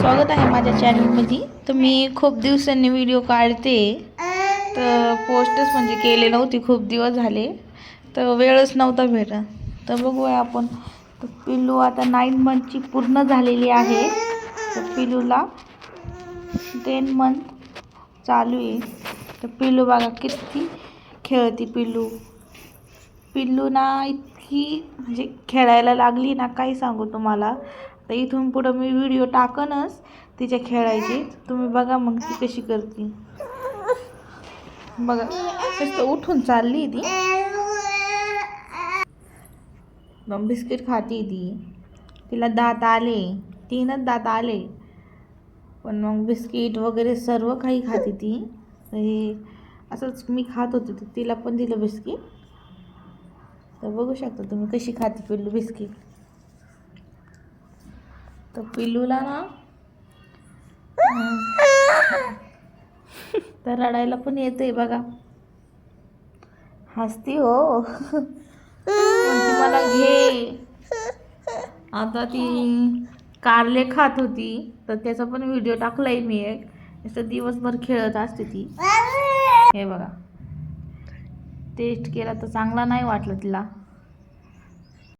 स्वागत आहे माझ्या चॅनलमध्ये। तर मी खूप दिवसांनी व्हिडिओ काढते, तर पोस्टच म्हणजे केले नव्हते, खूप दिवस झाले, तर वेळच नव्हता भेटत। तर बघूया आपण। तर पिल्लू आता 9 मंथची पूर्ण झालेली आहे, तर पिल्लूला 10 मंथ चालू आहे। तर पिल्लू बघा किती खेळती। पिल्लू ना इतकी म्हणजे खेळायला लागली ना, काही सांगू तुम्हाला। तर इथून पुढे मी व्हिडिओ टाकनच तिच्या खेळायची, तुम्ही बघा मग ती कशी करते। बघा नुसतं उठून चालली ती, मग बिस्किट खाती ती। तिला दात आले, 3च दात आले, पण मग बिस्किट वगैरे सर्व काही खाती ती। हे असंच मी खात होते, तर तिला पण दिलं बिस्किट। तर बघू शकता तुम्ही कशी खाती पिल्लू बिस्किट। तर पिल्लूला ना तर रडायला पण येते बघा, हसती हो। म्हणती मला घे। आता ती कारले खात होती, तर त्याचा पण व्हिडिओ टाकलाय मी एक। नुसतं दिवसभर खेळत असते ती। हे बघा, टेस्ट केला तर चांगला नाही वाटलं तिला।